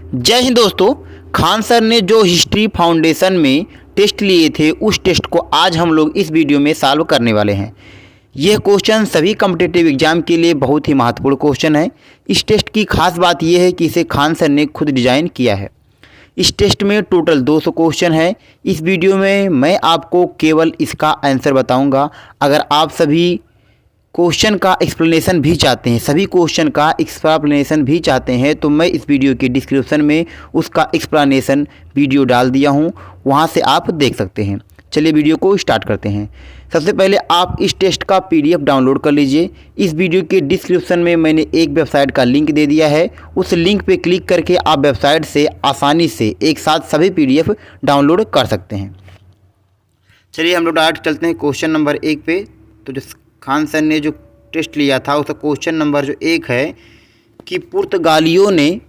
जय हिंद दोस्तों। खान सर ने जो हिस्ट्री फाउंडेशन में टेस्ट लिए थे उस टेस्ट को आज हम लोग इस वीडियो में सॉल्व करने वाले हैं। यह क्वेश्चन सभी कॉम्पिटिटिव एग्जाम के लिए बहुत ही महत्वपूर्ण क्वेश्चन है। इस टेस्ट की खास बात यह है कि इसे खान सर ने खुद डिजाइन किया है। इस टेस्ट में टोटल 200 क्वेश्चन है। इस वीडियो में मैं आपको केवल इसका आंसर बताऊंगा। अगर आप सभी क्वेश्चन का एक्सप्लेनेशन भी चाहते हैं, सभी क्वेश्चन का एक्सप्लेनेशन भी चाहते हैं तो मैं इस वीडियो के डिस्क्रिप्शन में उसका एक्सप्लेनेशन वीडियो डाल दिया हूं, वहां से आप देख सकते हैं। चलिए वीडियो को स्टार्ट करते हैं। सबसे पहले आप इस टेस्ट का पीडीएफ डाउनलोड कर लीजिए। इस वीडियो के डिस्क्रिप्शन में मैंने एक वेबसाइट का लिंक दे दिया है, उस लिंक पे क्लिक करके आप वेबसाइट से आसानी से एक साथ सभी पीडीएफ डाउनलोड कर सकते हैं। चलिए हम लोग डायरेक्ट चलते हैं क्वेश्चन नंबर 1 पे। तो जो खान सर ने जो टेस्ट लिया था उसका क्वेश्चन नंबर जो 1 है कि पुर्तगालियों ने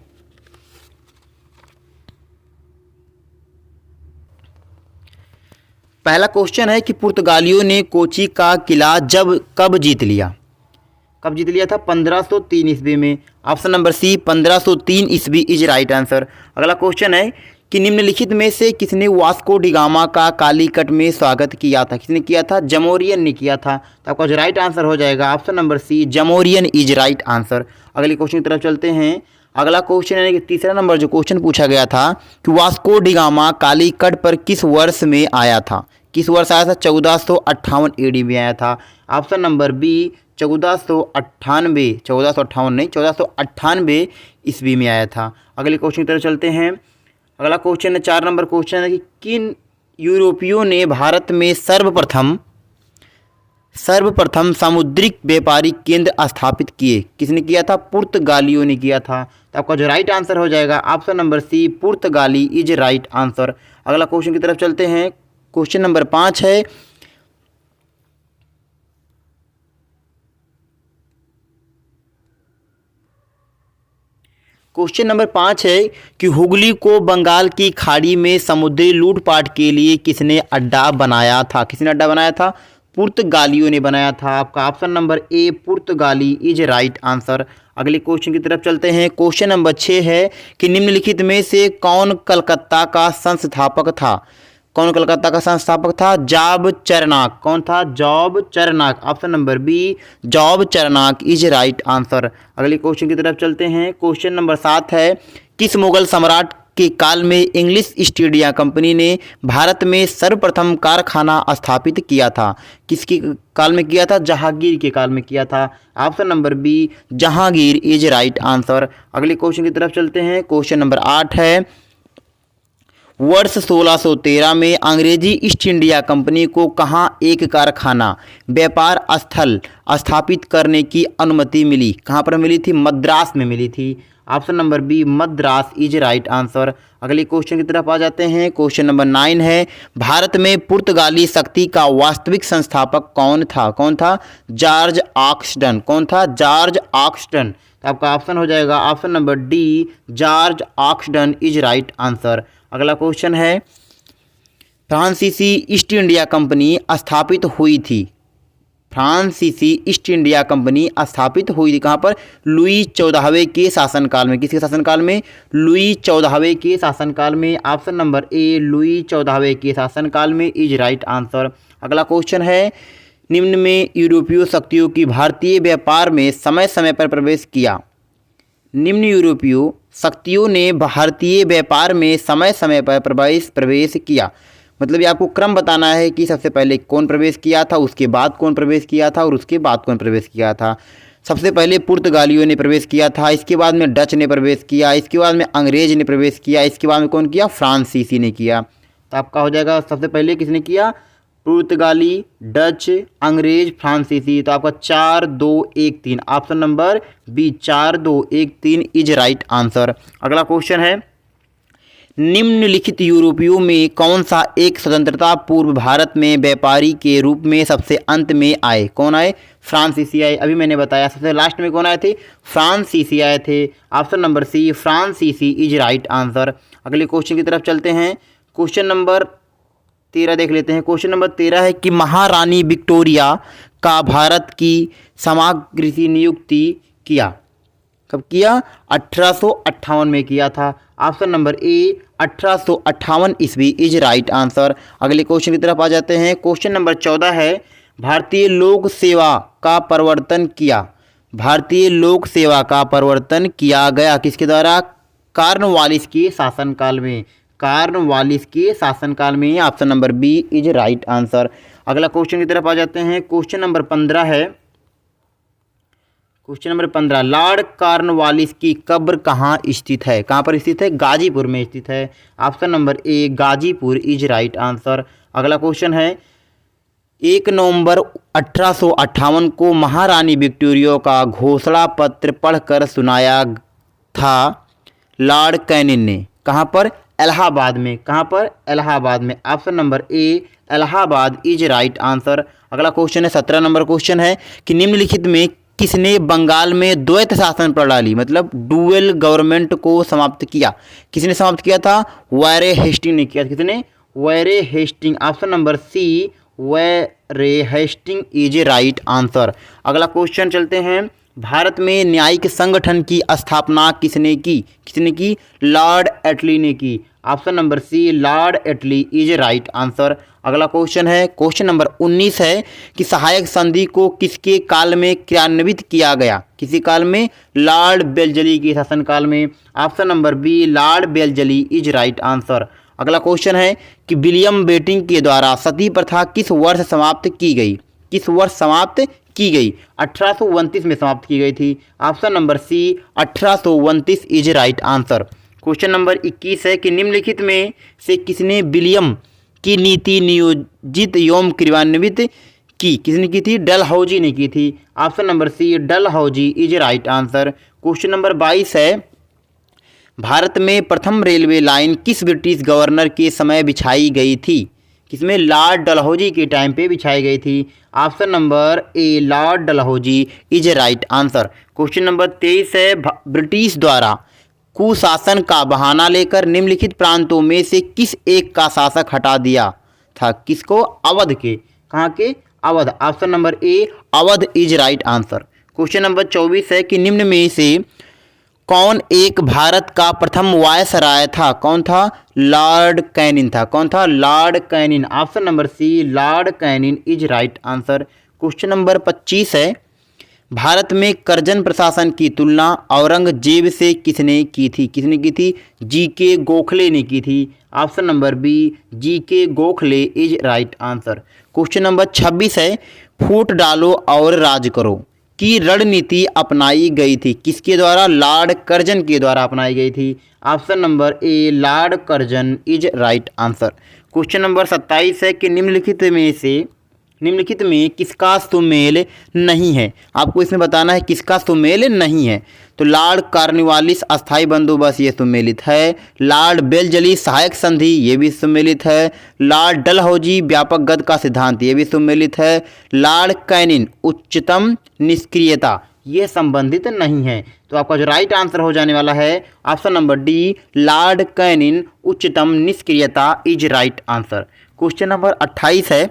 पहला क्वेश्चन है कि पुर्तगालियों ने कोची का किला कब जीत लिया। कब जीत लिया था? 1503 ईस्वी में। ऑप्शन नंबर सी 1503 ईस्वी इज राइट आंसर। अगला क्वेश्चन है कि निम्नलिखित में से किसने वास्को डिगामा का कालीकट में स्वागत किया था? किसने किया था? जमोरियन ने किया था। तो आपका जो राइट आंसर हो जाएगा ऑप्शन नंबर सी, जमोरियन इज राइट आंसर। अगले क्वेश्चन की तरफ चलते हैं। अगला क्वेश्चन है कि तीसरा नंबर जो क्वेश्चन पूछा गया था कि वास्को डिगामा कालीकट पर किस वर्ष में आया था? किस वर्ष आया था? 1458 एडी में आया था। ऑप्शन नंबर बी 1498, 1458 नहीं, 1498 ईस्वी में आया था। अगले क्वेश्चन की तरफ चलते हैं। अगला क्वेश्चन है 4 नंबर क्वेश्चन है कि किन यूरोपियों ने भारत में सर्वप्रथम सामुद्रिक व्यापारिक केंद्र स्थापित किए? किसने किया था? पुर्तगालियों ने किया था। तो आपका जो राइट आंसर हो जाएगा ऑप्शन नंबर सी, पुर्तगाली इज राइट आंसर। अगला क्वेश्चन की तरफ चलते हैं। क्वेश्चन नंबर 5 है कि हुगली को बंगाल की खाड़ी में समुद्री लूटपाट के लिए किसने अड्डा बनाया था? किसने अड्डा बनाया था? पुर्तगालियों ने बनाया था। आपका ऑप्शन नंबर ए, पुर्तगाली इज राइट आंसर। अगले क्वेश्चन की तरफ चलते हैं। क्वेश्चन नंबर 6 है कि निम्नलिखित में से कौन कलकत्ता का संस्थापक था? कौन कलकत्ता का संस्थापक था? Job Charnock. कौन था? Job Charnock. Option number b, Job Charnock is right answer. अगले क्वेश्चन की तरफ चलते हैं। क्वेश्चन नंबर 7 है किस मुगल सम्राट के काल में इंग्लिश ईस्ट इंडिया कंपनी ने भारत में सर्वप्रथम कारखाना स्थापित किया था? किसके काल में किया था? जहांगीर के काल में किया था। Option number B, Jahangir is right answer. अगले क्वेश्चन की तरफ चलते हैं। क्वेश्चन नंबर 8 है वर्ष 1613 में अंग्रेजी ईस्ट इंडिया कंपनी को कहाँ एक कारखाना व्यापार स्थल स्थापित करने की अनुमति मिली? कहाँ पर मिली थी? मद्रास में मिली थी। Option number B, Madras is right answer. अगले क्वेश्चन की तरफ आ जाते हैं। क्वेश्चन नंबर 9 है भारत में पुर्तगाली शक्ति का वास्तविक संस्थापक कौन था? कौन था? George Oxton. कौन था? George Oxton. तो आपका ऑप्शन हो जाएगा option number d, George Oxton is right answer. अगला क्वेश्चन है फ्रांसीसी ईस्ट इंडिया कंपनी स्थापित हुई थी? फ्रांसीसी ईस्ट इंडिया कंपनी स्थापित हुई थी कहाँ पर? लुई 14वें के शासनकाल में। किसके शासनकाल में? लुई 14वें के शासनकाल में। ऑप्शन नंबर ए, लुई 14वें के शासनकाल में इज राइट आंसर। अगला क्वेश्चन है निम्न में यूरोपीय शक्तियों की भारतीय व्यापार में समय समय पर प्रवेश किया? निम्न यूरोपीय शक्तियों ने भारतीय व्यापार में समय समय पर प्रवेश किया। मतलब ये आपको क्रम बताना है कि सबसे पहले कौन प्रवेश किया था, उसके बाद कौन प्रवेश किया था और उसके बाद कौन प्रवेश किया था। सबसे पहले पुर्तगालियों ने प्रवेश किया था, इसके बाद में डच ने प्रवेश किया, इसके बाद में अंग्रेज ने प्रवेश किया, इसके बाद में कौन किया? फ्रांसीसी ने किया। तो आपका हो जाएगा सबसे पहले किसने किया? पुर्तगाली, डच, अंग्रेज, फ्रांसीसी। तो आपका 4 2 1 3 option number B, 4 2 1 3 is right answer. अगला क्वेश्चन है निम्नलिखित यूरोपियों में कौन सा एक स्वतंत्रता पूर्व भारत में व्यापारी के रूप में सबसे अंत में आए? कौन आए? फ्रांसीसी आए। अभी मैंने बताया सबसे लास्ट में कौन आए थे? फ्रांसीसी आए थे। ऑप्शन नंबर सी, फ्रांसीसी इज राइट आंसर। अगले क्वेश्चन की तरफ चलते हैं। क्वेश्चन नंबर 13 देख लेते हैं। क्वेश्चन नंबर 13 है कि महारानी विक्टोरिया का भारत की समाग्रसी नियुक्ति किया? कब किया? 1858 में किया था। ऑप्शन नंबर ए 1858 ईस्वी इज राइट आंसर। अगले क्वेश्चन की तरफ आ जाते हैं। क्वेश्चन नंबर 14 है, भारतीय लोक सेवा का प्रवर्तन किया। भारतीय लोक सेवा का प्रवर्तन किया गया किसके द्वारा? कॉर्नवालिस के शासनकाल में। कॉर्नवालिस के शासनकाल में। Option number B is right answer. अगला क्वेश्चन की तरफ आ जाते हैं। क्वेश्चन नंबर 15 है। क्वेश्चन नंबर 15, लॉर्ड कॉर्नवालिस की कब्र कहाँ स्थित है? कहाँ पर स्थित है? गाजीपुर में स्थित है। Option number A Ghazipur is right answer. अगला क्वेश्चन है, 1 नवंबर 1858 को महारानी विक्टोरिया का घोषणा पत्र पढ़कर सुनाया था लॉर्ड कैनिन ने। कहाँ पर? इलाहाबाद में। कहाँ पर? इलाहाबाद में। Option number A Allahabad is right answer. अगला क्वेश्चन है 17 नंबर क्वेश्चन है कि निम्नलिखित में किसने बंगाल में द्वैत शासन प्रणाली मतलब डुअल गवर्नमेंट को समाप्त किया? किसने समाप्त किया था? वैरे हेस्टिंग ने किया। किसने? Warren Hastings. Option number c Warren Hastings is right answer. अगला क्वेश्चन चलते हैं, भारत में न्यायिक संगठन की स्थापना किसने की? किसने की? लॉर्ड एटली ने की। Option number C Lord Attlee is right answer. अगला क्वेश्चन है, क्वेश्चन नंबर 19 है कि सहायक संधि को किसके काल में क्रियान्वित किया गया? किसी काल में? लॉर्ड वेल्जली के शासनकाल में। Option number B Lord Wellesley is right answer. अगला क्वेश्चन है कि विलियम बेंटिंक के द्वारा सती प्रथा किस वर्ष समाप्त की गई? किस वर्ष समाप्त की गई? 1829 में समाप्त की गई थी। Option number C 1829 is right answer. Question number 21 है कि निम्नलिखित में से किसने विलियम की नीति नियोजित एवं क्रियान्वित की? किसने की थी? डलहौजी ने की थी। Option number C Dalhousie is right answer. Question number 22 है, भारत में प्रथम रेलवे लाइन किस ब्रिटिश गवर्नर के समय बिछाई गई थी? किसमें? लॉर्ड डलहौजी के टाइम पे बिछाई गई थी। Option number A Lord Dalhousie is right answer. Question number 23 है, ब्रिटिश द्वारा कुशासन का बहाना लेकर निम्नलिखित प्रांतों में से किस एक का शासक हटा दिया था? किसको? अवध के। कहाँ के? Awadh. Option number A Awadh is right answer. Question number 24 है कि निम्न में से कौन एक भारत का प्रथम वायसराय था? कौन था? लॉर्ड कैनिन था। कौन था? Lord Canning. Option number C lord Canning is right answer. Question number 25 है, भारत में कर्जन प्रशासन की तुलना औरंगजेब से किसने की थी? किसने की थी? जीके गोखले ने की थी। Option number B G K Gokhale is right answer. Question number 26 है, फूट डालो और राज करो की रणनीति अपनाई गई थी? किसके द्वारा? लॉर्ड कर्जन के द्वारा अपनाई गई थी। Option number A Lord Curzon is right answer. Question number 27 है कि निम्नलिखित में किसका सुमेल नहीं है? आपको इसमें बताना है किसका सुमेल नहीं है। तो लॉर्ड कॉर्नवालिस अस्थायी बंदोबस्त ये सुमेलित है। लॉर्ड वेल्जली सहायक संधि ये भी सुमेलित है। लॉर्ड डलहौजी व्यापक गद का सिद्धांत ये भी सुमेलित है। लॉर्ड कैनिन उच्चतम निष्क्रियता ये संबंधित नहीं है। तो आपका जो राइट आंसर हो जाने वाला है option number D lord Canning उच्चतम निष्क्रियता is right answer. Question number 28 है,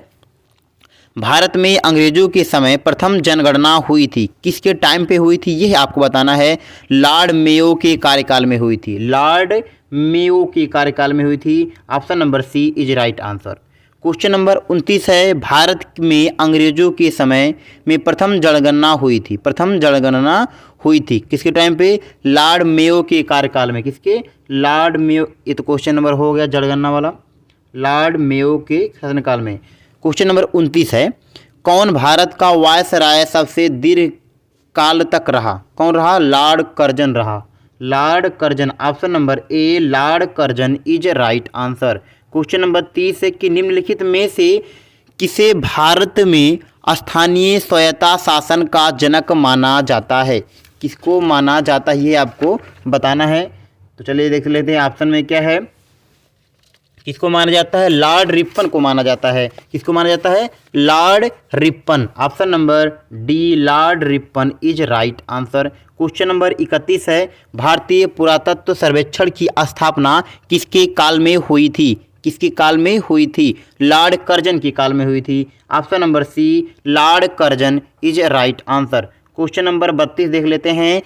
भारत में अंग्रेजों के समय प्रथम जनगणना हुई थी? किसके टाइम पे हुई थी यह आपको बताना है। लॉर्ड मेयो के कार्यकाल में हुई थी। लॉर्ड मेयो के कार्यकाल में हुई थी। Option number C is right answer. Question number 29 है, भारत में अंग्रेजों के समय में प्रथम जनगणना हुई थी? प्रथम जनगणना हुई थी किसके टाइम पे? लॉर्ड मेयो के कार्यकाल में। किसके? Lord Mayo. ये तो क्वेश्चन नंबर हो गया जनगणना वाला, लॉर्ड मेयो के शासनकाल में। क्वेश्चन नंबर 29 है, कौन भारत का वायसराय सबसे दीर्घ काल तक रहा? कौन रहा? लॉर्ड कर्जन रहा। Lord Curzon. Option number A Lord Curzon is right answer. Question number 30 है कि निम्नलिखित में से किसे भारत में स्थानीय स्वायत्ता शासन का जनक माना जाता है? किसको माना जाता है ये आपको बताना है। तो चलिए देख लेते हैं ऑप्शन में क्या है। किसको माना जाता है? लॉर्ड रिपन को माना जाता है। किसको माना जाता है? Lord Ripon. Option number D Lord Ripon is right answer. Question number 31 है, भारतीय पुरातत्व सर्वेक्षण की स्थापना किसके काल में हुई थी? किसके काल में हुई थी? लॉर्ड कर्जन के काल में हुई थी। Option number C lord Curzon is right answer. Question number 32 देख लेते हैं।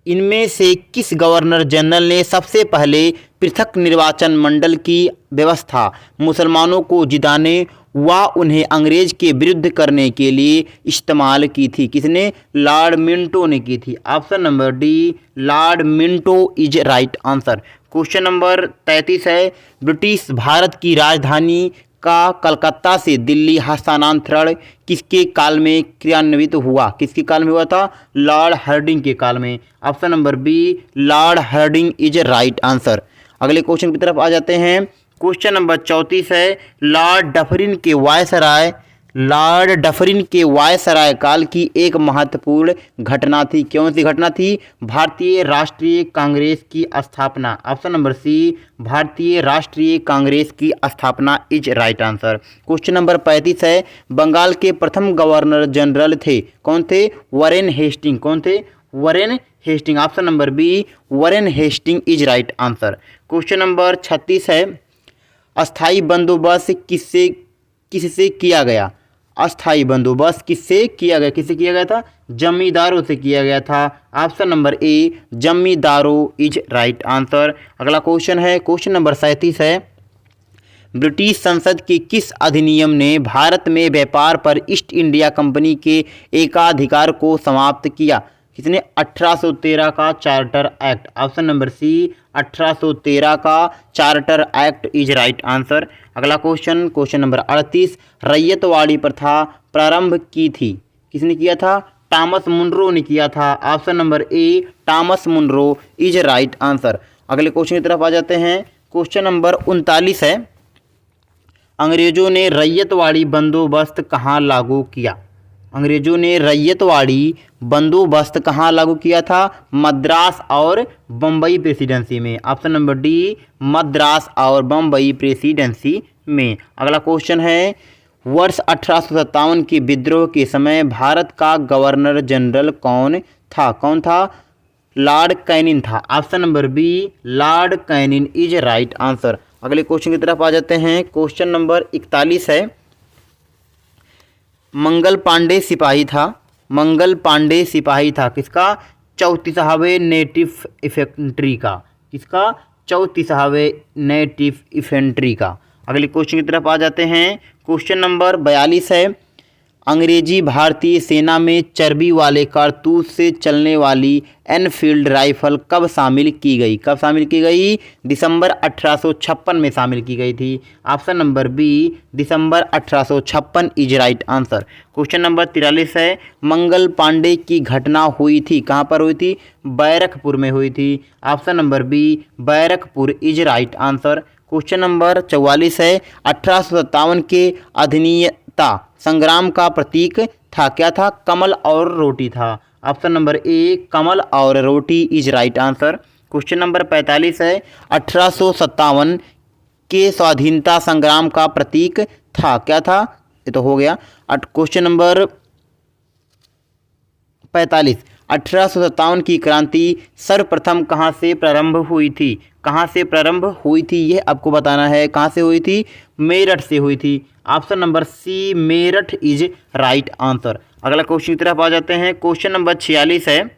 इनमें से किस गवर्नर जनरल ने सबसे पहले पृथक निर्वाचन मंडल की व्यवस्था मुसलमानों को जिताने व उन्हें अंग्रेज के विरुद्ध करने के लिए इस्तेमाल की थी? किसने? लॉर्ड मिंटो ने की थी। Option number D, Lord Minto is right answer. Question number 33 है, ब्रिटिश भारत की राजधानी का कलकत्ता से दिल्ली हस्तांतरण किसके काल में क्रियान्वित हुआ? किसके काल में हुआ था? लॉर्ड हार्डिंग के काल में। Option number B, lord Hardinge is right answer. अगले क्वेश्चन की तरफ आ जाते हैं। क्वेश्चन नंबर 34 है, लॉर्ड डफरिन के वायसराय काल की एक महत्वपूर्ण घटना थी। कौन सी घटना थी? भारतीय राष्ट्रीय कांग्रेस की स्थापना। ऑप्शन नंबर सी, भारतीय राष्ट्रीय कांग्रेस की स्थापना is right answer. Question number 35 है, बंगाल के प्रथम गवर्नर जनरल थे। कौन थे? Warren Hasting. कौन थे? Warren Hasting. Option number B, Warren Hasting is right answer. Question number 36 है, अस्थाई बंदोबस्त किससे किया गया? अस्थाई बंदोबस्त किससे किया गया? किससे किया गया था? जमींदारों से किया गया था। ऑप्शन नंबर ए, जमींदारों इज राइट आंसर। अगला क्वेश्चन है, क्वेश्चन नंबर 37 है, ब्रिटिश संसद के किस अधिनियम ने भारत में व्यापार पर ईस्ट इंडिया कंपनी के एकाधिकार को समाप्त किया? किसने? 1813 का charter act. Option number C, 1813 का charter act is right answer. अगला क्वेश्चन, क्वेश्चन नंबर 38, रैयतवाड़ी प्रथा प्रारंभ की थी। किसने किया था? टॉमस मुनरो ने किया था। Option number A, Thomas Munro is right answer. अगले क्वेश्चन की तरफ आ जाते हैं। क्वेश्चन नंबर 39 है, अंग्रेजों ने रैयतवाड़ी बंदोबस्त कहाँ लागू किया? अंग्रेजों ने रैयतवाड़ी बंदोबस्त कहाँ लागू किया था? मद्रास और बम्बई प्रेसिडेंसी में। ऑप्शन नंबर डी, मद्रास और बम्बई प्रेसिडेंसी में। अगला क्वेश्चन है, वर्ष 1857 के विद्रोह के समय भारत का गवर्नर जनरल कौन था? कौन था? लॉर्ड कैनिंग था। Option number B, lord Canning is right answer. अगले क्वेश्चन की तरफ आ जाते हैं। क्वेश्चन नंबर 41 है, मंगल पांडे सिपाही था। मंगल पांडे सिपाही था किसका? 34वें नेटिव इन्फेंट्री का। किसका? 34वें नेटिव इन्फेंट्री का। अगले क्वेश्चन की तरफ आ जाते हैं। क्वेश्चन नंबर 42 है, अंग्रेजी भारतीय सेना में चर्बी वाले कारतूस से चलने वाली एनफील्ड राइफल कब शामिल की गई? कब शामिल की गई? दिसंबर 1856 में शामिल की गई थी। Option number B, December 1856 is right answer. Question number 43 है, मंगल पांडे की घटना हुई थी, कहाँ पर हुई थी? बैरकपुर में हुई थी। Option number B, Barrackpore is right answer. Question number 44 है, 1857 के अधिनियता संग्राम का प्रतीक था, क्या था? कमल और रोटी था। ऑप्शन नंबर ए, कमल और रोटी is right answer. Question number 45 है, 1857 के स्वाधीनता संग्राम का प्रतीक था, क्या था? ये तो हो गया। क्वेश्चन नंबर 45, 1857 की क्रांति सर्वप्रथम कहाँ से प्रारंभ हुई थी? कहाँ से प्रारंभ हुई थी यह आपको बताना है। कहाँ से हुई थी? मेरठ से हुई थी। Option number C, Meerut is right answer. अगला क्वेश्चन की तरफ आ जाते हैं। क्वेश्चन नंबर 46 है,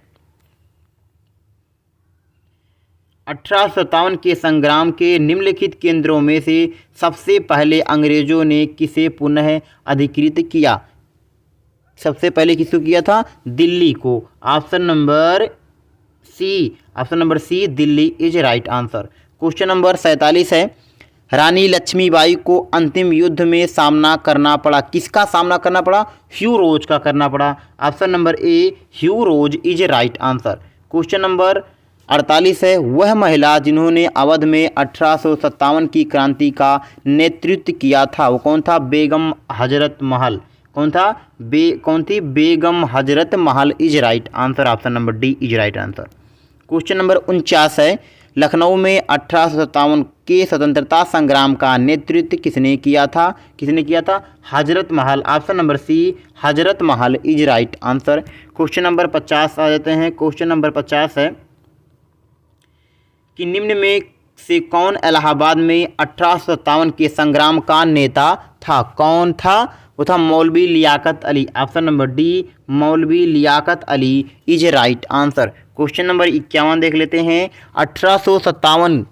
1857 के संग्राम के निम्नलिखित केंद्रों में से सबसे पहले अंग्रेजों ने किसे पुनः अधिकृत किया? सबसे पहले किसको किया था? दिल्ली को। Option number C, Delhi is right answer. Question number 47 है, रानी लक्ष्मीबाई को अंतिम युद्ध में सामना करना पड़ा, किसका सामना करना पड़ा? ह्यू रोज का करना पड़ा। Option number A, Hugh Rose is right answer. Question number 48 है, वह महिला जिन्होंने अवध में 1857 की क्रांति का नेतृत्व किया था वो कौन था? बेगम हजरत महल। कौन था? कौन थी? Begum Hazrat Mahal is right answer. Option number D is right answer. Question number 49 है, लखनऊ में 1857 के स्वतंत्रता संग्राम का नेतृत्व किसने किया था? किसने किया था? Hazrat Mahal. Option number C, Hazrat Mahal is right answer. Question number 50 आ जाते हैं। क्वेश्चन नंबर 50 है कि निम्न में से कौन इलाहाबाद में 1857 के संग्राम का नेता था? कौन था? वो था Maulvi Liyaqat Ali. Option number d, Maulvi Liyaqat Ali is right answer. Question number 51 देख लेते हैं। 1857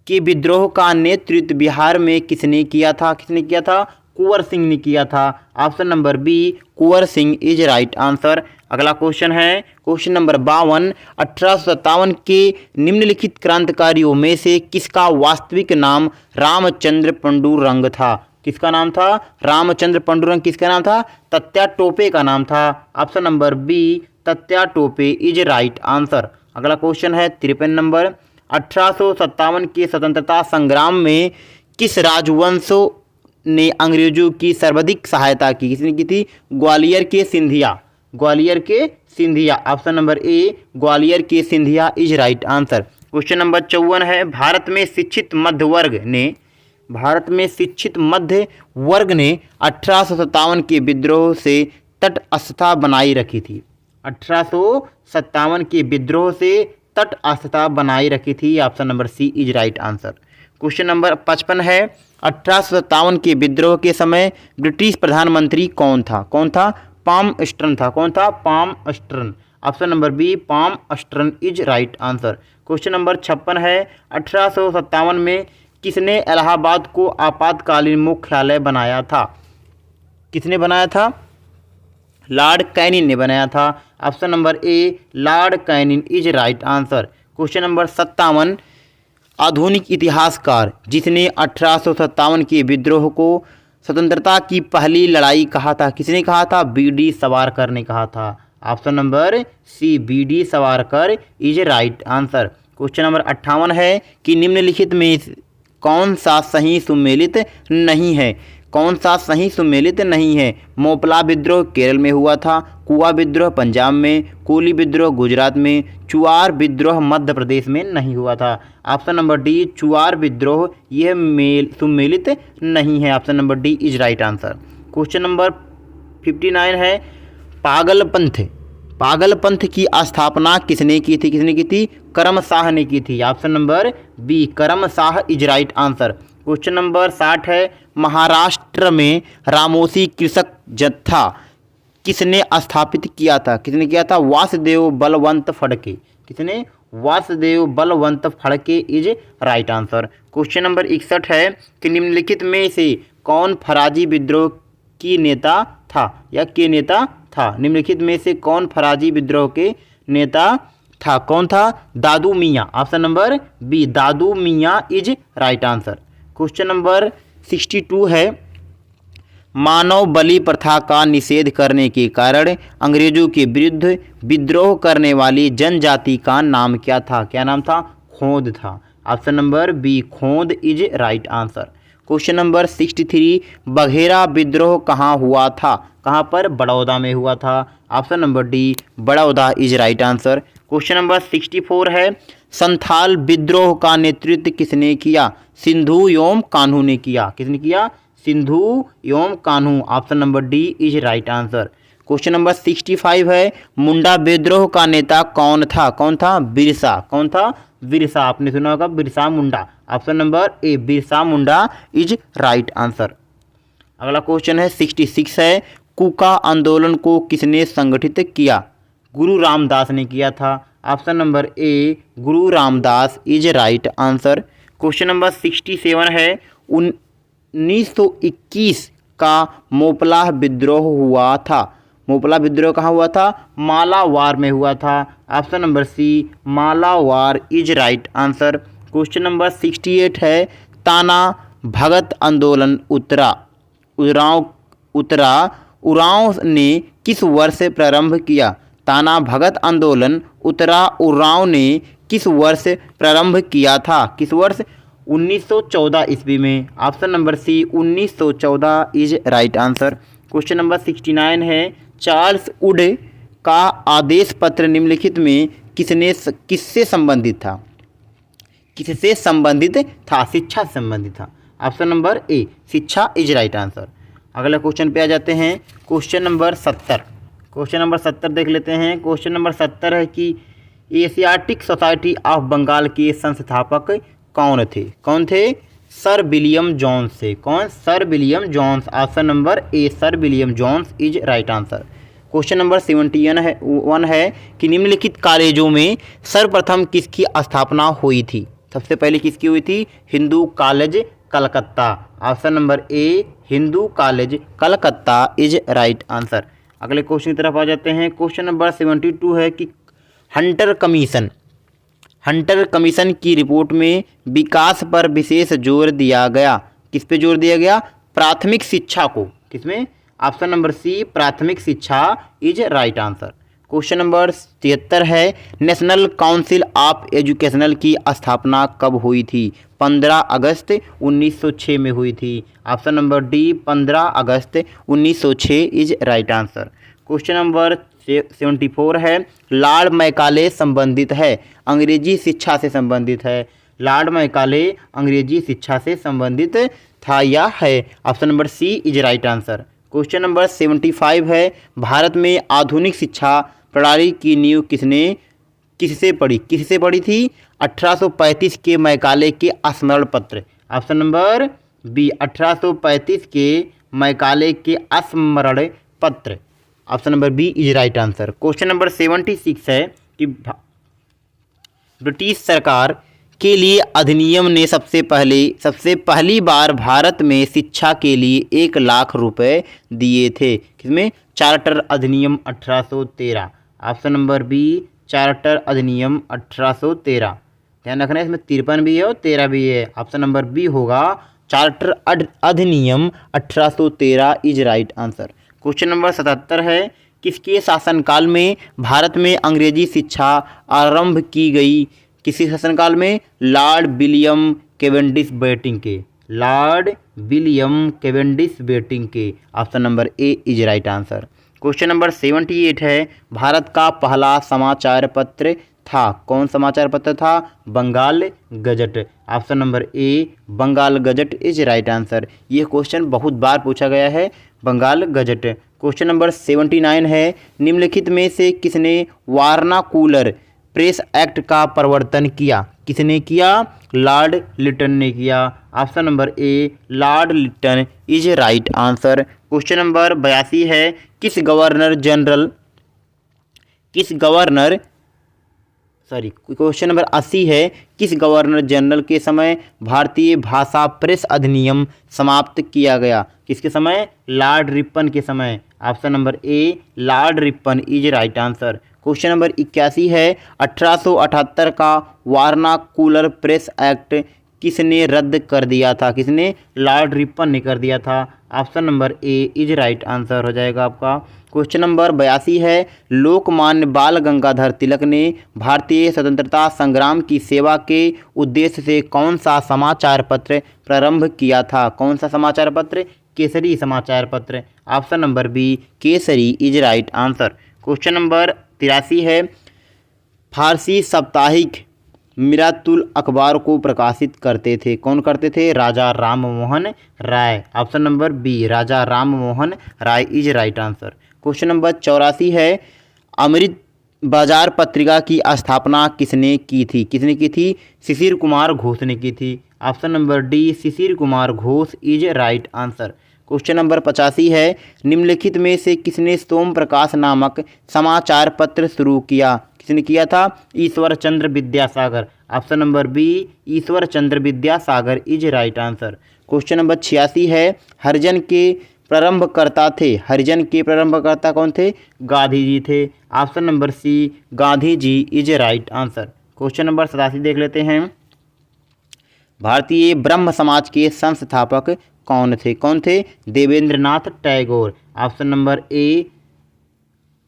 के विद्रोह का नेतृत्व बिहार में किसने किया था? किसने किया था? कुंवर सिंह ने किया था। Option number B, Kunwar Singh is right answer. अगला क्वेश्चन है क्वेश्चन नंबर 52। 1857 के निम्नलिखित क्रांतिकारियों में से किसका वास्तविक नाम रामचंद्र पंडुरंग था? किसका नाम था? रामचंद्र पंडुरंग किसका नाम था? तत्या टोपे का नाम था। Option number b, Tatya Tope is right answer. अगला क्वेश्चन है 53 नंबर। 1857 के स्वतंत्रता संग्राम में किस राजवंश ने अंग्रेजों की सर्वाधिक सहायता की? किसने की थी? ग्वालियर के सिंधिया। ग्वालियर के Scindia. Option number a, Gwalior के Scindia is right answer. Question number 54 है। भारत में शिक्षित मध्य वर्ग ने 1857 के विद्रोह से तटस्थता बनाई रखी थी। 1857 के विद्रोह से तटस्थता बनाई रखी थी। Option number C is right answer. Question number 55 है। 1857 के विद्रोह के समय ब्रिटिश प्रधानमंत्री कौन था? कौन था? पामस्टर्न था। कौन था? Palmerston. Option number b, Palmerston is right answer. Question number 56 है। 1857 में किसने इलाहाबाद को आपातकालीन मुख्यालय बनाया था? किसने बनाया था? लॉर्ड कैनिंग ने बनाया था। Option number A, Lord Canning is right answer. Question number 57। आधुनिक इतिहासकार जिसने 1857 के विद्रोह को स्वतंत्रता की पहली लड़ाई कहा था, किसने कहा था? बी.डी. सावरकर ने कहा था। Option number C, B D. Savarkar is right answer. Question number 58 है कि निम्नलिखित में कौन सा सही सुमेलित नहीं है? कौन सा सही सुमेलित नहीं है? मोपला विद्रोह केरल में हुआ था, कुआ विद्रोह पंजाब में, कोली विद्रोह गुजरात में, चुआर विद्रोह मध्य प्रदेश में नहीं हुआ था। ऑप्शन नंबर डी, चुआर विद्रोह यह सुमेलित नहीं है। Option number D is right answer. Question number 59 है। पागलपंथ की स्थापना किसने की थी? किसने की थी? करम शाह ने की थी। ऑप्शन नंबर बी, करम Shah is right answer. Question number 60 है। महाराष्ट्र में रामोसी कृषक जत्था किसने स्थापित किया था? किसने किया था? वासुदेव बलवंत फड़के। किसने? Vasudev Balwant Phadke is right answer. Question number 61 है कि निम्नलिखित में से कौन फराजी विद्रोह की नेता था या के नेता था? निम्नलिखित में से कौन फराजी विद्रोह के नेता था? कौन था? दादू मियाँ। ऑप्शन नंबर बी, दादू मियाँ is right answer. Question number 62 है। मानव बलि प्रथा का निषेध करने के कारण अंग्रेजों के विरुद्ध विद्रोह करने वाली जनजाति का नाम क्या था? क्या नाम था? खोंद था। Option number b, Khond is right answer. Question number 63। Baghera विद्रोह कहाँ हुआ था? कहाँ पर? बड़ौदा में हुआ था। Option number D, Baroda is right answer. Question number 64 है। संथाल विद्रोह का नेतृत्व किसने किया? सिंधु एवं कान्हू ने किया। किसने किया? सिंधु एवं Kanhu. Option number D is right answer. Question number 65 है। मुंडा विद्रोह का नेता कौन था? कौन था? बिरसा। कौन था? बिरसा। आपने सुना होगा Birsa Munda. Option number a, Birsa Munda is right answer. अगला क्वेश्चन है 66 है। कूका आंदोलन को किसने संगठित किया? गुरु रामदास ने किया था। Option number A, Guru Ramdas is right answer. Question number 67 है। 1921 का मोपला विद्रोह हुआ था। मोपला विद्रोह कहाँ हुआ था? मालावार में हुआ था। Option number C, Malabar is right answer. Question number 68 है। ताना भगत आंदोलन उरांव ने किस वर्ष प्रारंभ किया? ताना भगत आंदोलन उरांव ने किस वर्ष प्रारंभ किया था? किस वर्ष? 1914 ईस्वी में। Option number C, 1914 is right answer. Question number 69 है। चार्ल्स वुड का आदेश पत्र निम्नलिखित में किससे संबंधित था? किससे संबंधित था? शिक्षा से संबंधित था। ऑप्शन नंबर ए, शिक्षा इज राइट आंसर। अगले क्वेश्चन पे आ जाते हैं। Question number 70। क्वेश्चन नंबर 70 देख लेते हैं। क्वेश्चन नंबर 70 है कि एशियाटिक सोसाइटी ऑफ बंगाल के संस्थापक कौन थे? कौन थे? सर विलियम जोन्स थे। कौन? Sir William Jones. Option number A sir William Jones is right answer. Question number 71 है कि निम्नलिखित कॉलेजों में सर्वप्रथम किसकी स्थापना हुई थी? सबसे पहले किसकी हुई थी? Hindu college Calcutta. Option number A Hindu college Calcutta is right answer. अगले क्वेश्चन की तरफ आ जाते हैं। क्वेश्चन नंबर 72 है कि हंटर कमीशन की रिपोर्ट में विकास पर विशेष जोर दिया गया। किस पे जोर दिया गया? प्राथमिक शिक्षा को। किसमें? ऑप्शन नंबर सी प्राथमिक शिक्षा is right answer. Question number 73 है नेशनल काउंसिल ऑफ एजुकेशनल की स्थापना कब हुई थी? 15 अगस्त 1906 में हुई थी। Option number D 15 August 1906 is right answer. Question number 74 है लॉर्ड मैकाले संबंधित है, अंग्रेजी शिक्षा से संबंधित है। लॉर्ड मैकाले अंग्रेजी शिक्षा से संबंधित था या है? Option number C is right answer. Question number 75 है भारत में आधुनिक शिक्षा प्रणाली की नींव किससे पड़ी थी? 1835 के मैकाले के स्मरण पत्र। ऑप्शन नंबर बी 1835 के मैकाले के स्मरण पत्र। Option number B is right answer. Question number 76 है कि ब्रिटिश सरकार के लिए अधिनियम ने सबसे पहली बार भारत में शिक्षा के लिए 1 लाख रुपए दिए थे। किसमें? चार्टर अधिनियम 1813। ऑप्शन नंबर बी चार्टर अधिनियम 1813। ध्यान रखना है इसमें 53 भी है और 13 भी है। ऑप्शन नंबर बी होगा चार्टर अधिनियम 1813 is right answer. Question number 77 है किसके शासनकाल में भारत में अंग्रेजी शिक्षा आरंभ की गई? किसी शासनकाल में? लॉर्ड विलियम कैवेंडिश बेटिंग के। लॉर्ड विलियम कैवेंडिश बेटिंग के। Option number A is right answer. Question number 78 है भारत का पहला समाचार पत्र था। कौन समाचार पत्र था? Bengal Gazette. Option number A Bengal Gazette is right answer. ये क्वेश्चन बहुत बार पूछा गया है, बंगाल गजट। क्वेश्चन नंबर 79 है निम्नलिखित में से किसने वारनाकुलर प्रेस एक्ट का प्रवर्तन किया? किसने किया? लॉर्ड लिटन ने किया। Option number A lord Lytton is right answer. Question number 82 है क्वेश्चन नंबर 80 है किस गवर्नर जनरल के समय भारतीय भाषा प्रेस अधिनियम समाप्त किया गया? किसके समय? लॉर्ड रिपन के समय। Option number A Lord Ripon is right answer. Question number 81 है 1878 का वारनाकुलर प्रेस एक्ट किसने रद्द कर दिया था? किसने? लॉर्ड रिपन ने कर दिया था। Option number A is right answer हो जाएगा आपका। क्वेश्चन नंबर 82 है लोकमान्य बाल गंगाधर तिलक ने भारतीय स्वतंत्रता संग्राम की सेवा के उद्देश्य से कौन सा समाचार पत्र प्रारंभ किया था? कौन सा समाचार पत्र? केसरी समाचार पत्र। Option number B Kesari is right answer. Question number 83 है फारसी साप्ताहिक मिरातुल अखबार को प्रकाशित करते थे। कौन करते थे? Raja Ram Mohan Roy. Option number b Raja Ram Mohan Roy is right answer. Question number 84 है अमृत बाजार पत्रिका की स्थापना किसने की थी? किसने की थी? शिशिर कुमार घोष ने की थी। Option number D Shishir Kumar Ghosh is right answer. Question number 85 है निम्नलिखित में से किसने सोम प्रकाश नामक समाचार पत्र शुरू किया? किसने किया था? Ishwar Chandra Vidyasagar. Option number b Ishwar Chandra Vidyasagar is right answer. Question number 86 है हरिजन के प्रारंभकर्ता थे। हरिजन के प्रारंभकर्ता कौन थे? गांधी जी थे। Option number C Gandhi ji is right answer. Question number 87 देख लेते हैं भारतीय ब्रह्म समाज के संस्थापक कौन थे? कौन थे? Debendranath Tagore. Option number A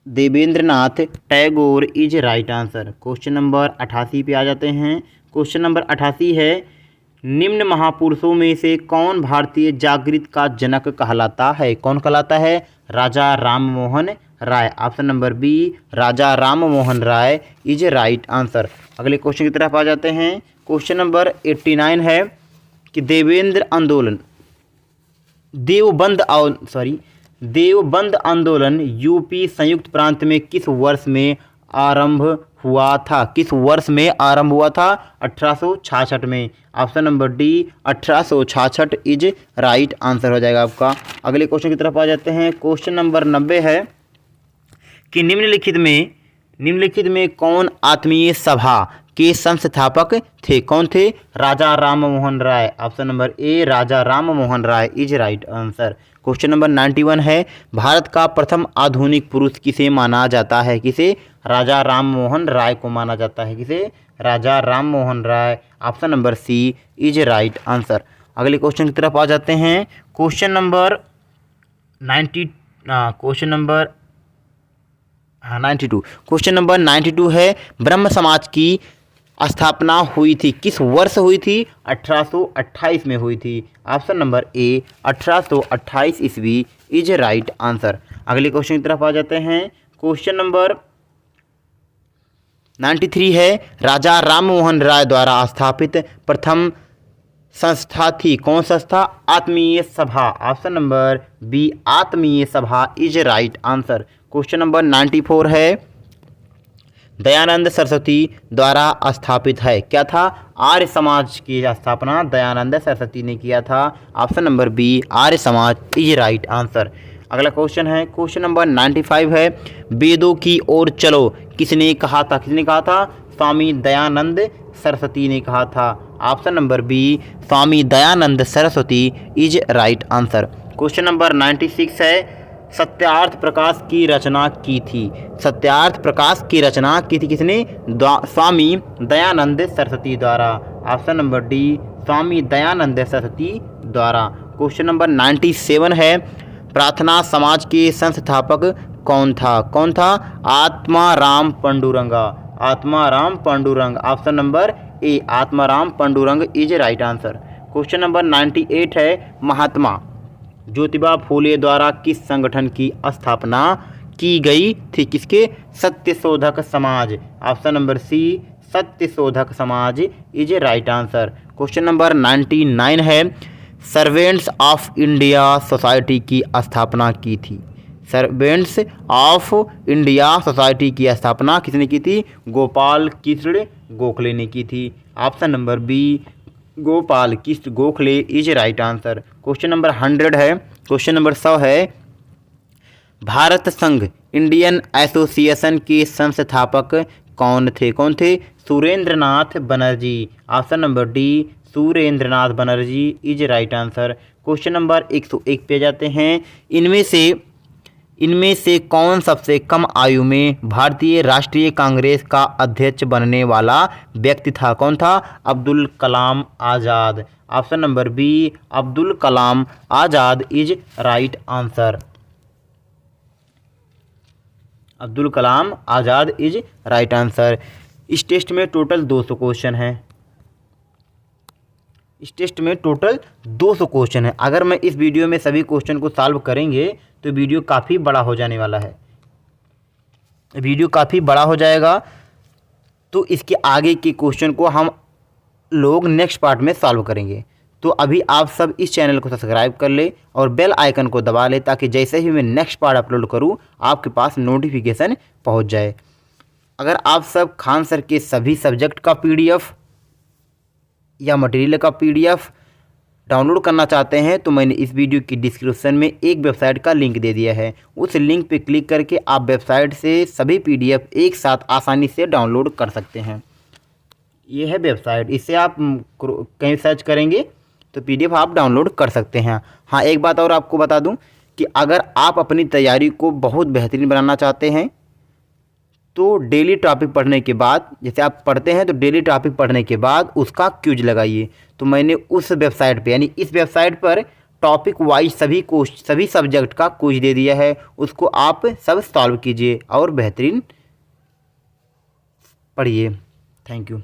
Debendranath Tagore is right answer. Question number 88 पे आ जाते हैं। क्वेश्चन नंबर 88 है निम्न महापुरुषों में से कौन भारतीय जागृति का जनक कहलाता है? कौन कहलाता है? Raja Ram Mohan Roy. Option number b Raja Ram Mohan Roy is right answer. अगले क्वेश्चन की तरफ आ जाते हैं। क्वेश्चन नंबर 89 है कि देवबंद आंदोलन यूपी संयुक्त प्रांत में किस वर्ष में आरंभ हुआ था? किस वर्ष में आरंभ हुआ था? 1866 में। Option number D 1866 is right answer हो जाएगा आपका। अगले क्वेश्चन की तरफ आ जाते हैं। क्वेश्चन नंबर 90 है कि निम्नलिखित में कौन आत्मीय सभा के संस्थापक थे? कौन थे? Raja Ram Mohan Roy. Option number a Raja Ram Mohan Roy is right answer. Question number 91 है भारत का प्रथम आधुनिक पुरुष किसे माना जाता है? किसे? राजा राम मोहन राय को माना जाता है। किसे? Raja Ram Mohan Roy. Option number C is right answer. अगले क्वेश्चन की तरफ आ जाते हैं। Question number 92। क्वेश्चन नंबर 92 है ब्रह्म समाज की स्थापना हुई थी? किस वर्ष हुई थी? 1828 में हुई थी। ऑप्शन नंबर ए 1828 ईस्वी इज राइट आंसर। अगले क्वेश्चन की तरफ आ जाते हैं। क्वेश्चन नंबर 93 है राजा राम मोहन राय द्वारा स्थापित प्रथम संस्था थी? कौन संस्था? आत्मीय सभा। ऑप्शन नंबर बी आत्मीय सभा is right answer. Question number 94 है दयानंद सरस्वती द्वारा स्थापित है? क्या था? आर्य समाज की स्थापना दयानंद सरस्वती ने किया था। Option number B Arya Samaj is right answer. अगला क्वेश्चन है। क्वेश्चन नंबर 95 है वेदों की ओर चलो किसने कहा था? किसने कहा था? स्वामी दयानंद सरस्वती ने कहा था। Option number B Swami Dayanand Saraswati is right answer. Question number 96 है सत्यार्थ प्रकाश की रचना की थी? सत्यार्थ प्रकाश की रचना की थी किसने? स्वामी दयानंद सरस्वती द्वारा। ऑप्शन नंबर डी स्वामी दयानंद सरस्वती द्वारा। क्वेश्चन नंबर 97 है प्रार्थना समाज के संस्थापक कौन था? कौन था? Atmaram Panduranga. Atmaram Pandurang. Option number A Atmaram Pandurang is right answer. Question number 98 है महात्मा ज्योतिबा फूले द्वारा किस संगठन की स्थापना की गई थी? किसके? Satyashodhak Samaj. Option number C Satyashodhak Samaj is right answer. Question number 99 है सर्वेंट्स ऑफ इंडिया सोसाइटी की स्थापना की थी? सर्वेंट्स ऑफ इंडिया सोसाइटी की स्थापना किसने की थी? गोपाल कृष्ण गोखले ने की थी। Option number B Gopal Krishna Gokhale is right answer. Question number 100 है। क्वेश्चन नंबर 100 है भारत संघ इंडियन एसोसिएशन के संस्थापक कौन थे? कौन थे? Surendranath Banerjee. Option number D Surendranath Banerjee is right answer. Question number 101 पे जाते हैं। इनमें से कौन सबसे कम आयु में भारतीय राष्ट्रीय कांग्रेस का अध्यक्ष बनने वाला व्यक्ति था? कौन था? Abdul Kalam Azad. Option number b Abdul Kalam Azad is right answer. Abdul Kalam Azad is right answer. इस टेस्ट में टोटल 200 क्वेश्चन हैं। इस टेस्ट में टोटल 200 क्वेश्चन है। अगर मैं इस वीडियो में सभी क्वेश्चन को सॉल्व करेंगे तो वीडियो काफ़ी बड़ा हो जाने वाला है। वीडियो काफ़ी बड़ा हो जाएगा तो इसके आगे के क्वेश्चन को हम लोग नेक्स्ट पार्ट में सॉल्व करेंगे। तो अभी आप सब इस चैनल को सब्सक्राइब कर ले और बेल आइकन को दबा ले ताकि जैसे ही मैं नेक्स्ट पार्ट अपलोड करूं आपके पास नोटिफिकेशन पहुंच जाए। अगर आप सब खान सर के सभी सब्जेक्ट का PDF या मटेरियल का PDF डाउनलोड करना चाहते हैं तो मैंने इस वीडियो की डिस्क्रिप्शन में एक वेबसाइट का लिंक दे दिया है। उस लिंक पे क्लिक करके आप वेबसाइट से सभी PDF एक साथ आसानी से डाउनलोड कर सकते हैं। ये है वेबसाइट, इससे आप कहीं सर्च करेंगे तो PDF आप डाउनलोड कर सकते हैं। हाँ, एक बात और आपको बता दूं कि अगर आप अपनी तैयारी को बहुत बेहतरीन बनाना चाहते हैं तो डेली टॉपिक पढ़ने के बाद, जैसे आप पढ़ते हैं तो डेली टॉपिक पढ़ने के बाद उसका क्विज लगाइए। तो मैंने उस वेबसाइट पे यानी इस वेबसाइट पर टॉपिक वाइज सभी सब्जेक्ट का क्विज दे दिया है। उसको आप सब सॉल्व कीजिए और बेहतरीन पढ़िए। Thank you.